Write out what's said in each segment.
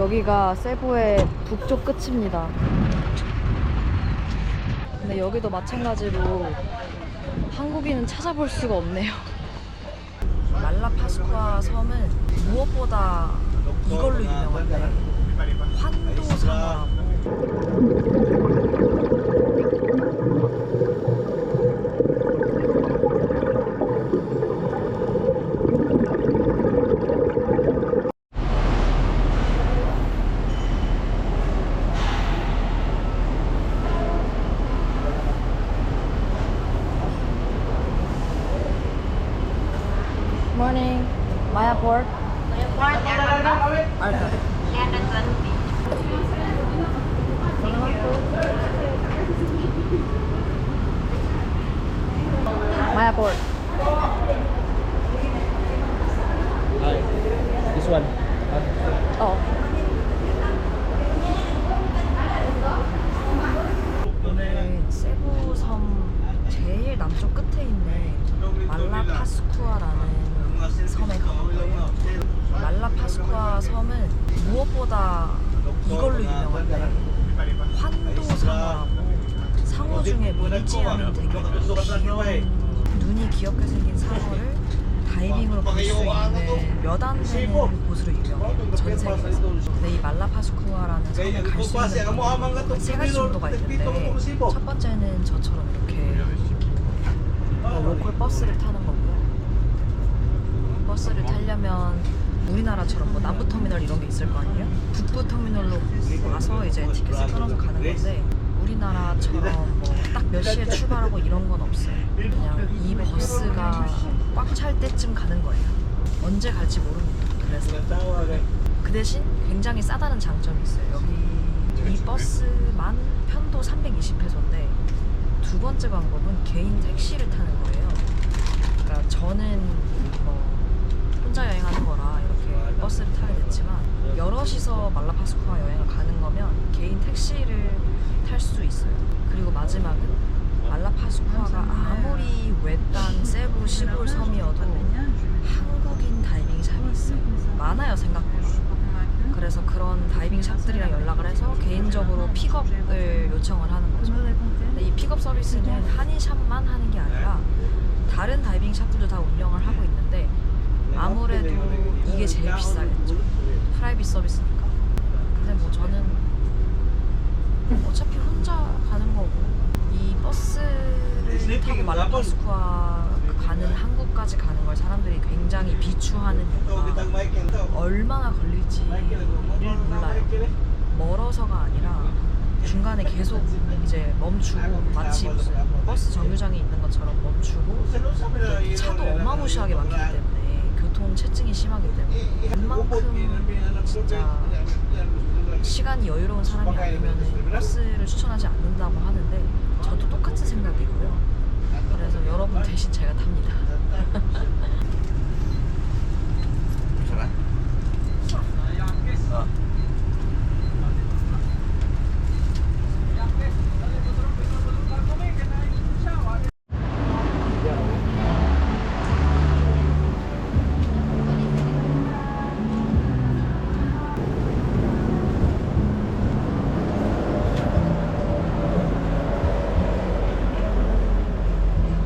여기가 세부의 북쪽 끝입니다. 근데 여기도 마찬가지로 한국인은 찾아볼 수가 없네요. 말라파스쿠아 섬은 무엇보다 이걸로 유명한데 환도상어라고. Morning. Maya Port. Arca. Maya Port. This one. Oh. 오늘 세부섬 제일 남쪽 끝에 있는 말라파스쿠아라는 섬에 가볼 거예요. 말라파스쿠아 섬은 무엇보다 이걸로 유명한데 환도상어라고, 상어 중에 물지어는 되게 귀여운 눈이 귀엽게 생긴 상어를 다이빙으로 볼 수 있는 몇 안 되는 곳으로 유명해요, 전 세계에서. 근데 이 말라파스쿠아라는 섬에 갈 수 있는 방법이 세 가지 정도가 있는데, 첫 번째는 저처럼 이렇게 로컬 버스를 타는 거고요. 버스를 타려면 우리나라처럼 뭐 남부터미널 이런 게 있을 거 아니에요? 북부터미널로 와서 이제 티켓을 끊어서 가는 건데, 우리나라처럼 뭐 딱 몇 시에 출발하고 이런 건 없어요. 그냥 이 버스가 꽉 찰 때쯤 가는 거예요. 언제 갈지 모릅니다. 그래서 그 대신 굉장히 싸다는 장점이 있어요. 여기 이 버스만 편도 320페소인데 두 번째 방법은 개인 택시를 타는 거예요. 그러니까 저는 뭐 혼자 여행하는 거라 이렇게 버스를 타게 됐지만, 여럿이서 말라파스쿠아 여행을 가는 거면 개인 택시를 탈 수 있어요. 그리고 마지막은 말라파스쿠아가 아무리 외딴 세부 시골 섬이어도 한국인 다이빙 샵이 있어요. 많아요, 생각보다. 그래서 그런 다이빙 샵들이랑 연락을 해서 개인적으로 픽업을 요청을 하는 거죠. 근데 이 픽업 서비스는 한인샵만 하는 게 아니라 다른 다이빙 샵들도 다 운영을 하고 있는데, 아무래도 이게 제일 비싸겠죠. 프라이빗 서비스니까. 근데 뭐 저는 어차피 혼자 가는 거고, 이 버스를 타고 말라파스쿠아 가는 한국까지 가는 걸 사람들이 굉장히 비추하는 이유가 얼마나 걸릴지를 몰라요. 멀어서가 아니라 중간에 계속 이제 멈추고, 마치 무슨 버스 정류장에 있는 것처럼 멈추고, 또 차도 어마무시하게 많기 때문에 교통 체증이 심하기 때문에 웬만큼 진짜 시간이 여유로운 사람이 아니면 버스를 추천하지 않는다고 하는데, 저도 똑같은 생각이고요. 그래서 여러분 대신 제가 탑니다.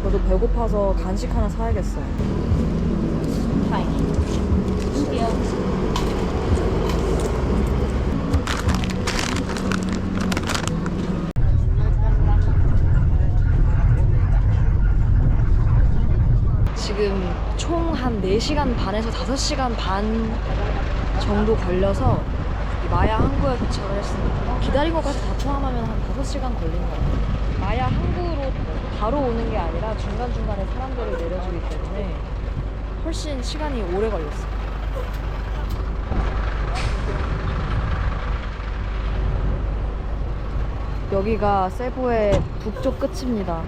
저도 배고파서 간식 하나 사야겠어요. 지금 총 한 4시간 반에서 5시간 반 정도 걸려서 이 마야 항구에 도착을 했습니다. 기다린 것까지 다 포함하면 한 5시간 걸린 것 같아요. 마야 항구로 바로 오는 게 아니라 중간중간에 사람들을 내려주기 때문에 훨씬 시간이 오래 걸렸어요. 여기가 세부의 북쪽 끝입니다.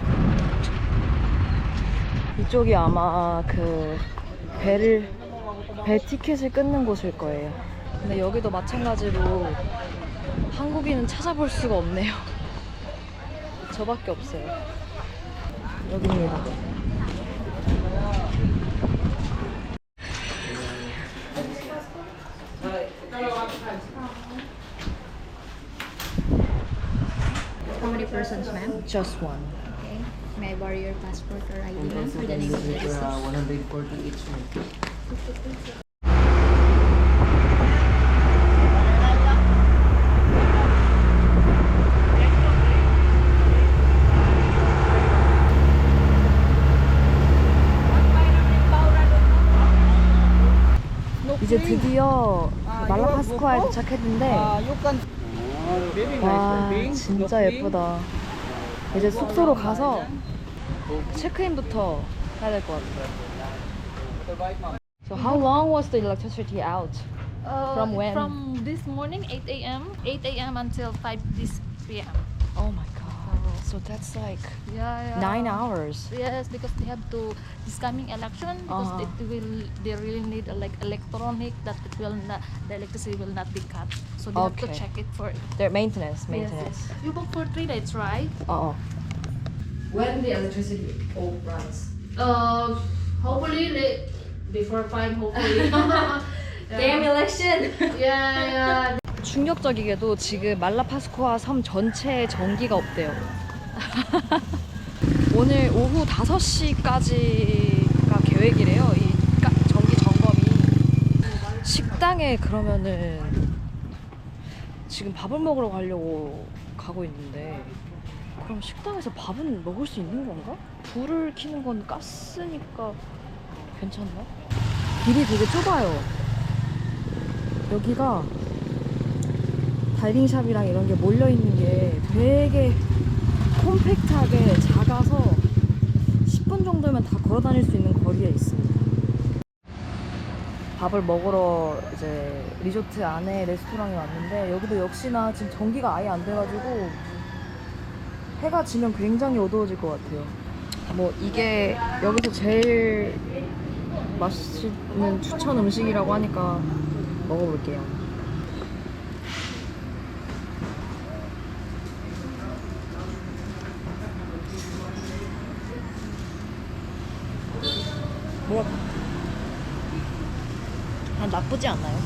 이쪽이 아마 그 배 티켓을 끊는 곳일 거예요. 근데 여기도 마찬가지로 한국인은 찾아볼 수가 없네요. 저밖에 없어요. 여기입니다. How many persons, ma'am? Just one. Okay. May I borrow your passport or ID, And ma'am, also for the name of the business? 140 each month. 이제 드디어 말라파스코아에 도착했는데 와 진짜 예쁘다. 이제 숙소로 가서 체크인부터 해야 될 것 같아요. So how long was the electricity out? From when? From this morning, 8 a.m. 8 a.m. until 5 this p.m. Oh my god. So that's like Yeah, 9 hours. Yes, because they have to this coming election because they really need like electronic that it will not the electricity will not be cut. So they have to Okay. check it for Their maintenance. Yes, yes. You book for 3 days, right? When the electricity all runs? Hopefully before 5 hopefully. Damn election! yeah. 충격적이게도 지금 말라파스코아 섬 전체에 전기가 없대요. 오늘 오후 5시까지가 계획이래요. 이 전기 점검이. 식당에 그러면은 지금 밥을 먹으러 가려고 가고 있는데 그럼 식당에서 밥은 먹을 수 있는 건가? 불을 켜는 건 가스니까 괜찮나? 길이 되게 좁아요. 여기가 다이빙샵이랑 이런 게 몰려있는 게 되게 콤팩트하게 작아서 10분 정도면 다 걸어 다닐 수 있는 거리에 있습니다. 밥을 먹으러 이제 리조트 안에 레스토랑에 왔는데 여기도 역시나 지금 전기가 아예 안 돼가지고 해가 지면 굉장히 어두워질 것 같아요. 뭐 이게 여기서 제일 맛있는 추천 음식이라고 하니까 먹어볼게요. 뭐 나쁘지 않아요.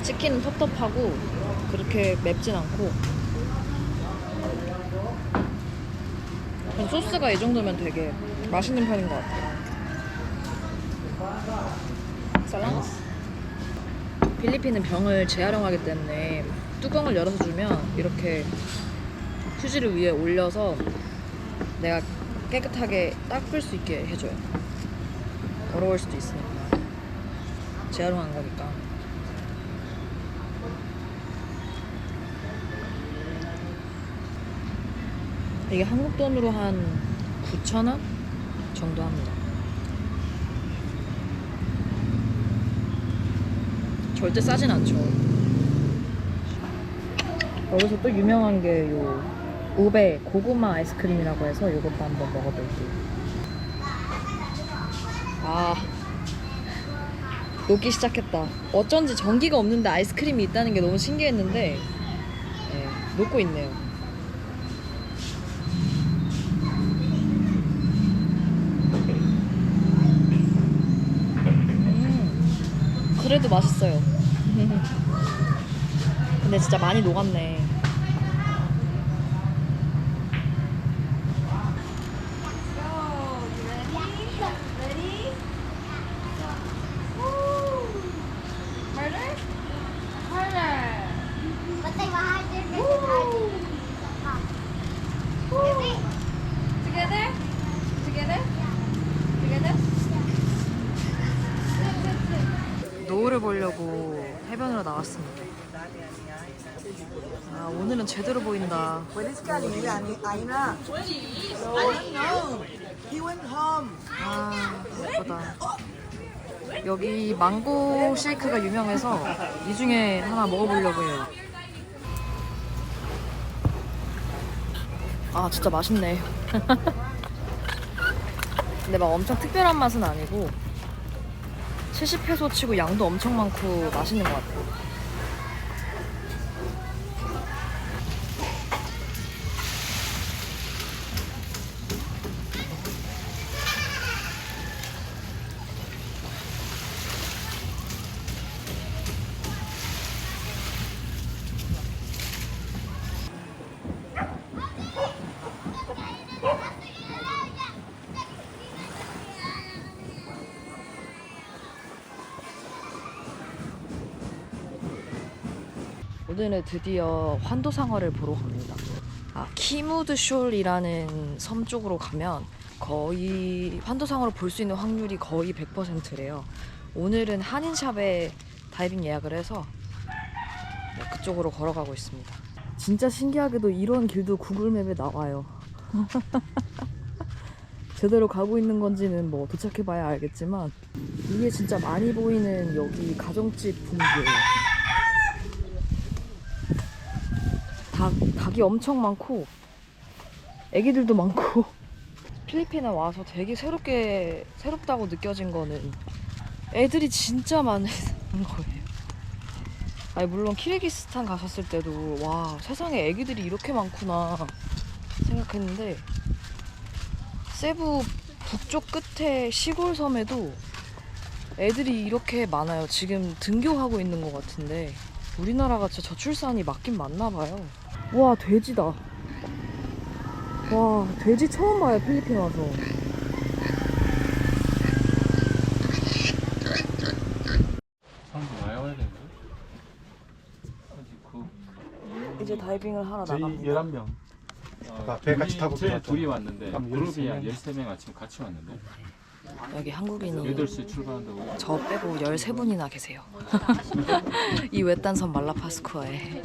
치킨은 텁텁하고 그렇게 맵진 않고 소스가 이 정도면 되게 맛있는 편인 것 같아요. 살라모스. 필리핀은 병을 재활용하기 때문에 뚜껑을 열어서 주면 이렇게 휴지를 위에 올려서 내가 깨끗하게 닦을 수 있게 해줘요. 더러울 수도 있으니까. 재활용한 거니까. 이게 한국 돈으로 한 9,000원 정도 합니다. 절대 싸진 않죠. 여기서 또 유명한 게 요 우베 고구마 아이스크림이라고 해서 이것도 한번 먹어볼게요. 아, 녹기 시작했다. 어쩐지 전기가 없는데 아이스크림이 있다는 게 너무 신기했는데 네, 녹고 있네요. 그래도 맛있어요. 근데 진짜 많이 녹았네. 노을을 보려고 해변으로 나왔습니다. 아, 오늘은 제대로 보인다. 아, 예쁘다. 여기 망고 쉐이크가 유명해서 이 중에 하나 먹어보려고 해요. 아, 진짜 맛있네. 근데 막 엄청 특별한 맛은 아니고 70페소 치고 양도 엄청 많고 맛있는 것 같아요. 오늘은 드디어 환도상어를 보러 갑니다. 키무드숄이라는 섬 쪽으로 가면 거의 환도상어를 볼 수 있는 확률이 거의 100%래요. 오늘은 한인샵에 다이빙 예약을 해서 그쪽으로 걸어가고 있습니다. 진짜 신기하게도 이런 길도 구글맵에 나와요. 제대로 가고 있는 건지는 뭐 도착해봐야 알겠지만 이게 진짜 많이 보이는 여기 가정집 분위기예요. 닭이 엄청 많고 애기들도 많고 필리핀에 와서 되게 새롭다고 느껴진 거는 애들이 진짜 많은 거예요. 아니 물론 키르기스탄 갔었을 때도 와 세상에 애기들이 이렇게 많구나 생각했는데 세부 북쪽 끝에 시골 섬에도 애들이 이렇게 많아요. 지금 등교하고 있는 것 같은데 우리나라가 진짜 저출산이 맞긴 맞나 봐요. 와 돼지다. 와 돼지 처음 봐요 필리핀 와서. 이제 다이빙을 하러 저희 나갑니다. 11명. 배 같이 타고 둘이 왔는데 그럼 그룹이 한 13명. 13명 아침 같이 왔는데 여기 한국인이 8시 출발한다고. 저 빼고 13분이나 계세요. 이 외딴 섬 말라파스쿠아에.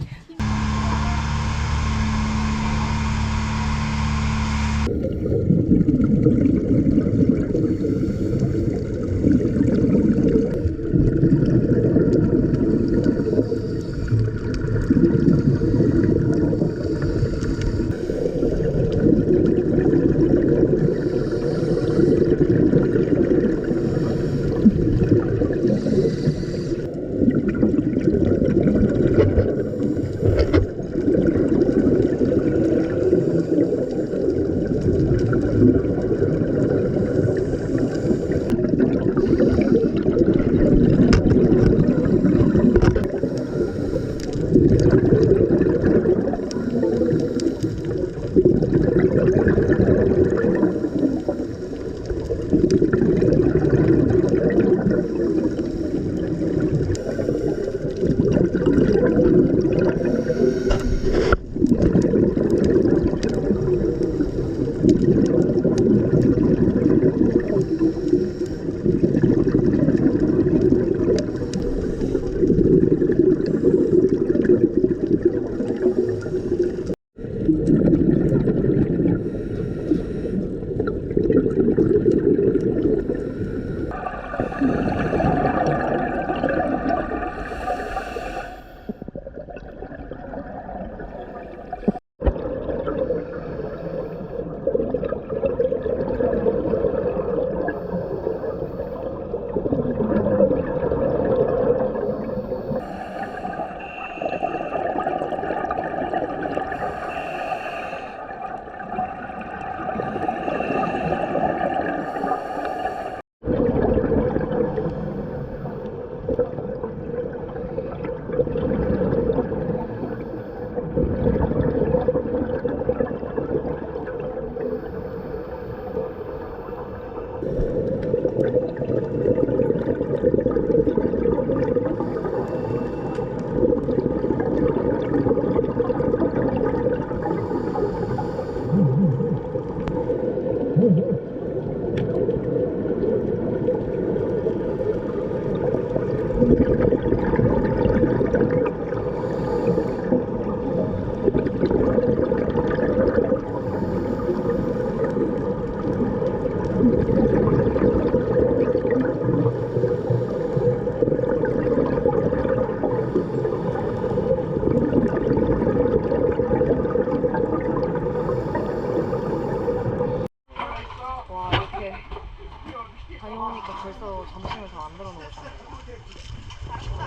다녀오니까 벌써 점심을 다 만들어 놓으셨네요.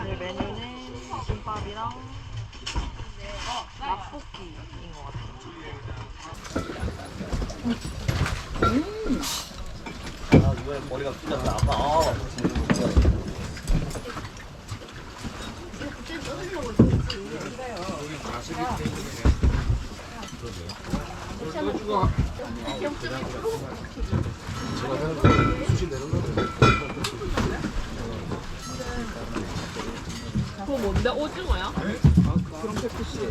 오늘 메뉴는 김밥이랑 맛볶이인 것 같아요. 머리가 찢어서 아파. 그거 뭔데? 오징어야? 그런 패티시.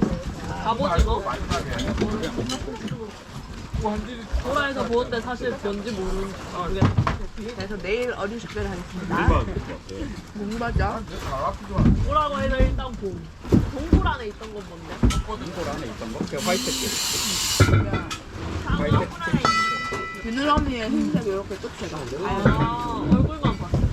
갑오징어? 도라에서 보는데 사실 뭔지 모르겠어. 그래서 내일 어린 식사를 하겠습니다. 공부하자. 뭐라고 해서 일단 봄. 동굴 안에 있던 건 뭔데? 없거든? 이걸 안에 있던 거? 그 화이트 티. 상어 프라이. 비누러미에 흰색 이렇게 끝에가. 아, 얼굴만 봤어.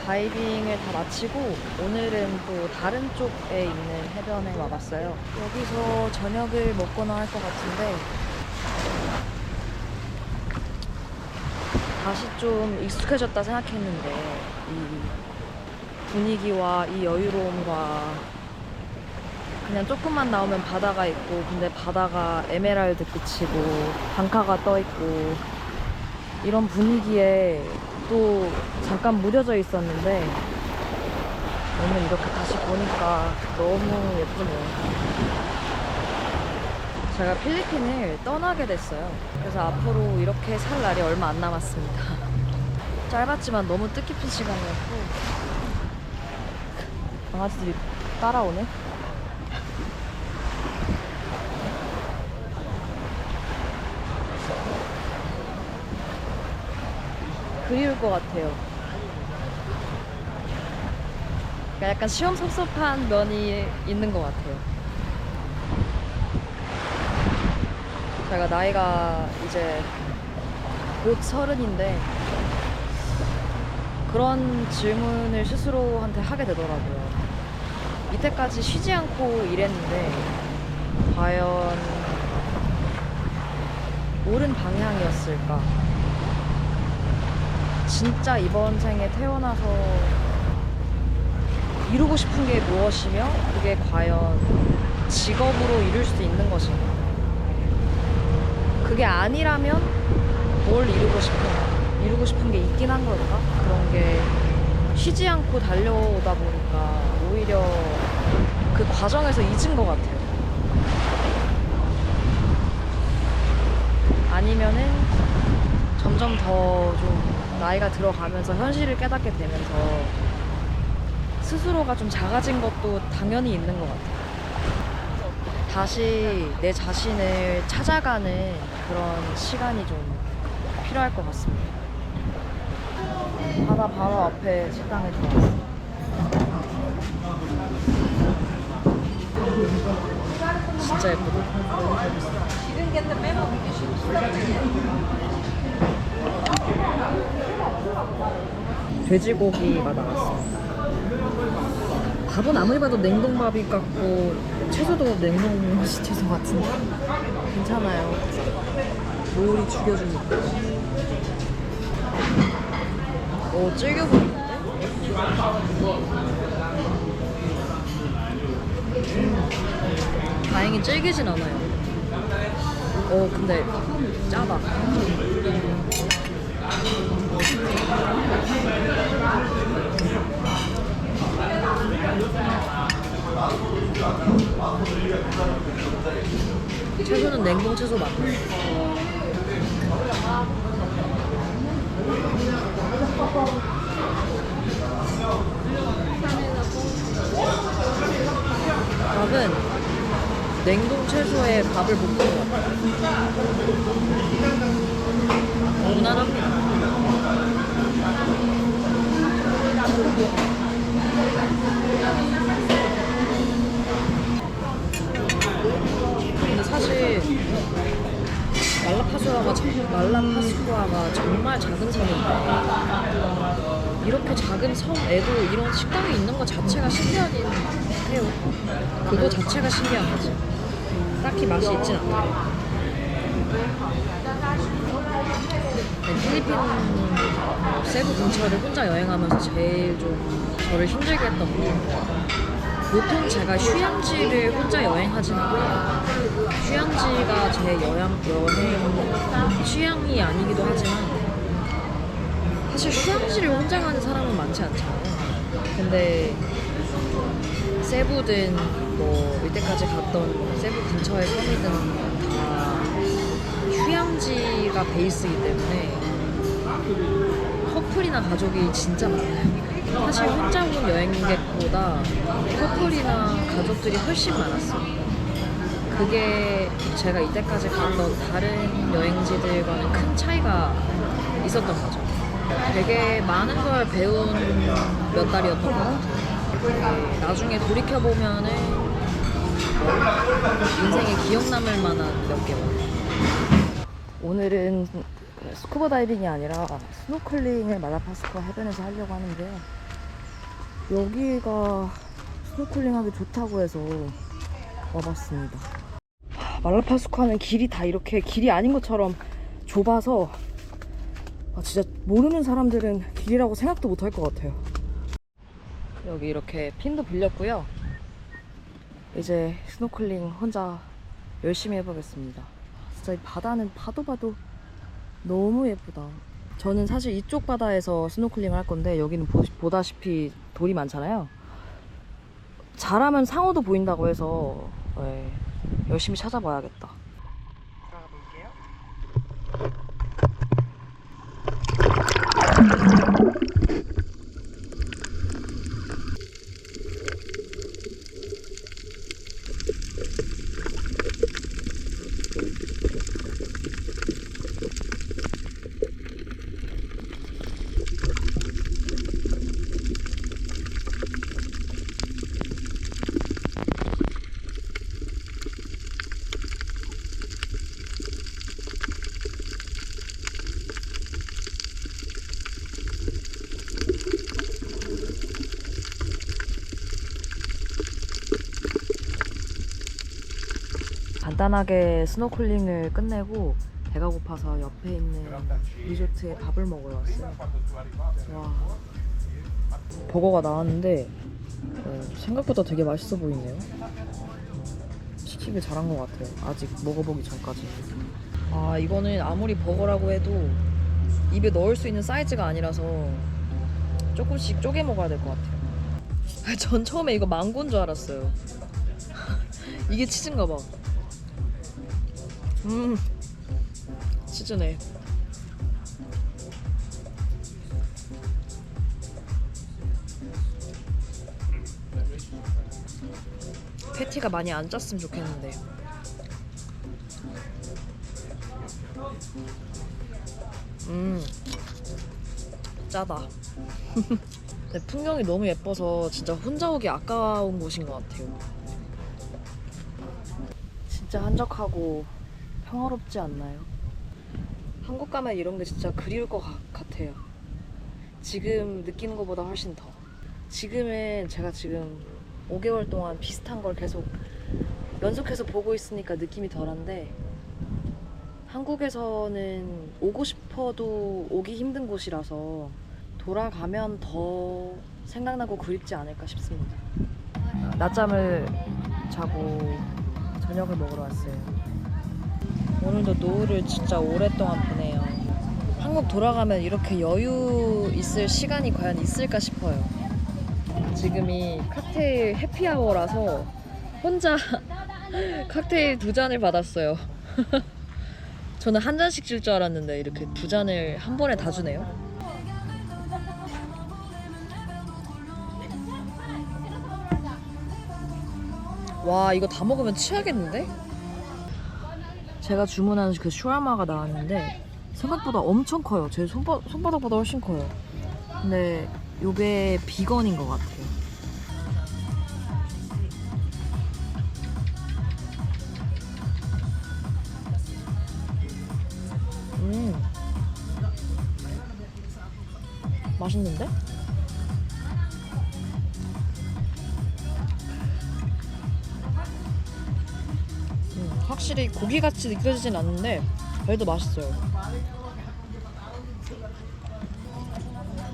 다이빙을 다 마치고 오늘은 또 다른 쪽에 있는 해변에 와봤어요. 여기서 저녁을 먹거나 할 것 같은데 다시 좀 익숙해졌다 생각했는데 이 분위기와 이 여유로움과 그냥 조금만 나오면 바다가 있고 근데 바다가 에메랄드 빛이고 방카가 떠있고 이런 분위기에 또 잠깐 무뎌져 있었는데 오늘 이렇게 다시 보니까 너무 예쁘네요. 제가 필리핀을 떠나게 됐어요. 그래서 앞으로 이렇게 살 날이 얼마 안 남았습니다. 짧았지만 너무 뜻깊은 시간이었고 강아지들이 따라오네. 그리울 것 같아요. 그러니까 약간 시험섭섭한 면이 있는 것 같아요. 제가 나이가 이제 곧 30인데 그런 질문을 스스로한테 하게 되더라고요. 이때까지 쉬지 않고 일했는데 과연 옳은 방향이었을까? 진짜 이번 생에 태어나서 이루고 싶은 게 무엇이며 그게 과연 직업으로 이룰 수 있는 것인가? 그게 아니라면 뭘 이루고 싶은가? 이루고 싶은 게 있긴 한 걸까? 그런 게 쉬지 않고 달려오다 보니까 오히려 그 과정에서 잊은 것 같아요. 아니면은 점점 더 좀 나이가 들어가면서 현실을 깨닫게 되면서 스스로가 좀 작아진 것도 당연히 있는 것 같아요. 다시 내 자신을 찾아가는 그런 시간이 좀 필요할 것 같습니다. 바다 바로 앞에 식당에 들어왔어요. 진짜 예쁘다. 돼지고기가 나왔습니다. 밥은 아무리 봐도 냉동밥이 같고 채소도 냉동 채소 같은데 괜찮아요. 노을이 죽여주니까. 오, 질겨보이는데? 다행히 질기진 않아요. 오, 근데 짜다. 채소는 냉동 채소 맞나요? 이렇게 밥을 못 먹는 것 같아요. 무난합니다. 근데 사실 말라파스쿠아가 정말 작은 섬인데 이렇게 작은 섬에도 이런 식당이 있는 것 자체가 신기하긴 해요. 그거 자체가 신기한 거지. 딱히 맛이 있진 않아요. 필리핀 세부 근처를 혼자 여행하면서 제일 좀 저를 힘들게 했던 건 보통 제가 휴양지를 혼자 여행하진 않아요. 휴양지가 제 여행 취향이 아니기도 하지만 사실 휴양지를 혼자 가는 사람은 많지 않잖아요. 근데 세부든 뭐 이때까지 갔던 세부 근처의 섬이든 다 휴양지가 베이스이기 때문에 커플이나 가족이 진짜 많아요. 사실 혼자 온 여행객보다 커플이나 가족들이 훨씬 많았어요. 그게 제가 이때까지 갔던 다른 여행지들과는 큰 차이가 있었던 거죠. 되게 많은 걸 배운 몇 달이었던 것 같아요. 나중에 돌이켜보면은 인생에 기억 남을 만한 몇 개월. 오늘은 스쿠버 다이빙이 아니라 스노클링을 말라파스쿠아 해변에서 하려고 하는데요. 여기가 스노클링하기 좋다고 해서 와봤습니다. 말라파스쿠아는 길이 다 이렇게 길이 아닌 것처럼 좁아서 진짜 모르는 사람들은 길이라고 생각도 못 할 것 같아요. 여기 이렇게 핀도 빌렸고요. 이제 스노클링 혼자 열심히 해보겠습니다. 진짜 이 바다는 봐도 너무 예쁘다. 저는 사실 이쪽 바다에서 스노클링을 할 건데 여기는 보다시피 돌이 많잖아요. 잘하면 상어도 보인다고 해서 열심히 찾아봐야겠다. 들어가 볼게요. 간단하게 스노클링을 끝내고 배가 고파서 옆에 있는 리조트에 밥을 먹으러 왔어요. 와, 버거가 나왔는데 생각보다 되게 맛있어 보이네요. 시키길 잘한 것 같아요. 아직 먹어보기 전까지. 이거는 아무리 버거라고 해도 입에 넣을 수 있는 사이즈가 아니라서 조금씩 쪼개 먹어야 될 것 같아요. 전 처음에 이거 망고인 줄 알았어요. 이게 치즈인가 봐. 치즈네. 패티가 많이 안 짰으면 좋겠는데. 짜다. 근데 풍경이 너무 예뻐서 진짜 혼자 오기 아까운 곳인 것 같아요. 진짜 한적하고 평화롭지 않나요? 한국 가면 이런 게 진짜 그리울 것 같아요. 지금 느끼는 것보다 훨씬 더. 지금은 제가 지금 5개월 동안 비슷한 걸 계속 연속해서 보고 있으니까 느낌이 덜한데 한국에서는 오고 싶어도 오기 힘든 곳이라서 돌아가면 더 생각나고 그립지 않을까 싶습니다. 낮잠을 자고 저녁을 먹으러 왔어요. 오늘도 노을을 진짜 오랫동안 보네요. 한국 돌아가면 이렇게 여유 있을 시간이 과연 있을까 싶어요. 지금이 칵테일 해피아워라서 혼자 칵테일 2잔을 받았어요. 저는 한 잔씩 줄 줄 알았는데 이렇게 2잔을 한 번에 다 주네요. 와, 이거 다 먹으면 취하겠는데? 제가 주문한 그 슈아마가 나왔는데 생각보다 엄청 커요. 제 손바닥보다 훨씬 커요. 근데 요게 비건인 것 같아요. 맛있는데? 확실히 고기같이 느껴지진 않는데 그래도 맛있어요.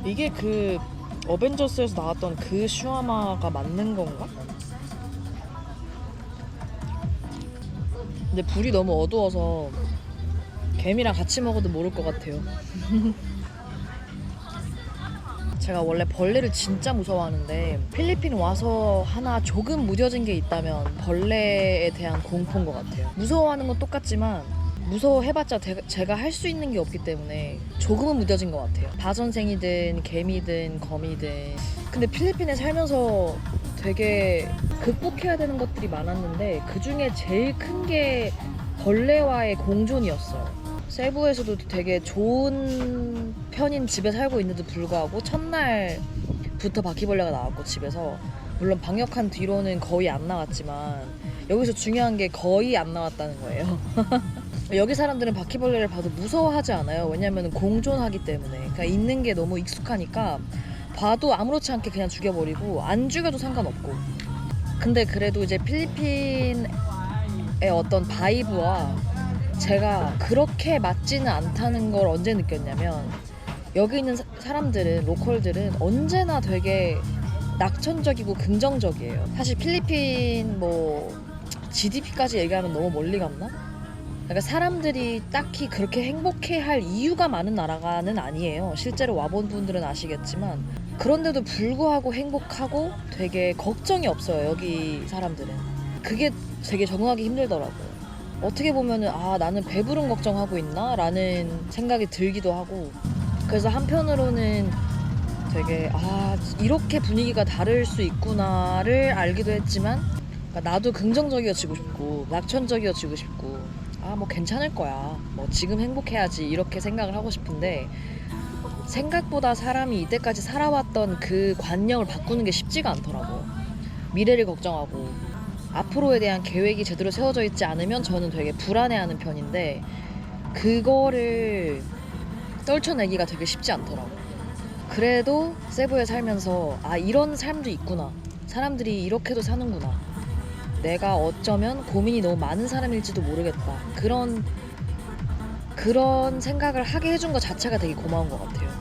이게 그 어벤져스에서 나왔던 그 슈아마가 맞는 건가? 근데 불이 너무 어두워서 개미랑 같이 먹어도 모를 것 같아요. 제가 원래 벌레를 진짜 무서워하는데 필리핀 와서 하나 조금 무뎌진 게 있다면 벌레에 대한 공포인 것 같아요. 무서워하는 건 똑같지만 무서워해봤자 제가 할 수 있는 게 없기 때문에 조금은 무뎌진 것 같아요. 바전생이든 개미든 거미든. 근데 필리핀에 살면서 되게 극복해야 되는 것들이 많았는데 그 중에 제일 큰 게 벌레와의 공존이었어요. 세부에서도 되게 좋은 편인 집에 살고 있는데도 불구하고 첫날부터 바퀴벌레가 나왔고 집에서 물론 방역한 뒤로는 거의 안 나왔지만 여기서 중요한 게 거의 안 나왔다는 거예요. 여기 사람들은 바퀴벌레를 봐도 무서워하지 않아요. 왜냐면 공존하기 때문에. 그러니까 있는 게 너무 익숙하니까 봐도 아무렇지 않게 그냥 죽여버리고 안 죽여도 상관없고. 근데 그래도 이제 필리핀의 어떤 바이브와 제가 그렇게 맞지는 않다는 걸 언제 느꼈냐면 여기 있는 사람들은 로컬들은 언제나 되게 낙천적이고 긍정적이에요. 사실 필리핀 뭐 GDP까지 얘기하면 너무 멀리 갔나? 그러니까 사람들이 딱히 그렇게 행복해할 이유가 많은 나라가는 아니에요. 실제로 와본 분들은 아시겠지만 그런데도 불구하고 행복하고 되게 걱정이 없어요. 여기 사람들은. 그게 되게 적응하기 힘들더라고요. 어떻게 보면은 나는 배부름 걱정하고 있나? 라는 생각이 들기도 하고 그래서 한편으로는 되게 이렇게 분위기가 다를 수 있구나를 알기도 했지만 그러니까 나도 긍정적이어지고 싶고 낙천적이어지고 싶고 뭐 괜찮을 거야 뭐 지금 행복해야지 이렇게 생각을 하고 싶은데 생각보다 사람이 이때까지 살아왔던 그 관념을 바꾸는 게 쉽지가 않더라고요. 미래를 걱정하고 앞으로에 대한 계획이 제대로 세워져 있지 않으면 저는 되게 불안해하는 편인데 그거를 떨쳐내기가 되게 쉽지 않더라고요. 그래도 세부에 살면서 이런 삶도 있구나. 사람들이 이렇게도 사는구나. 내가 어쩌면 고민이 너무 많은 사람일지도 모르겠다. 그런 생각을 하게 해준 것 자체가 되게 고마운 것 같아요.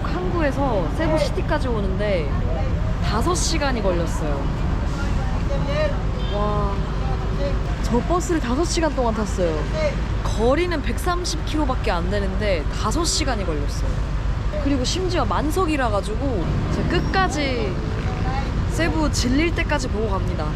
항구에서 세부시티까지 오는데 5시간이 걸렸어요. 와, 저 버스를 5시간 동안 탔어요. 거리는 130km밖에 안 되는데 5시간이 걸렸어요. 그리고 심지어 만석이라 가지고 제가 끝까지 세부 질릴 때까지 보고 갑니다.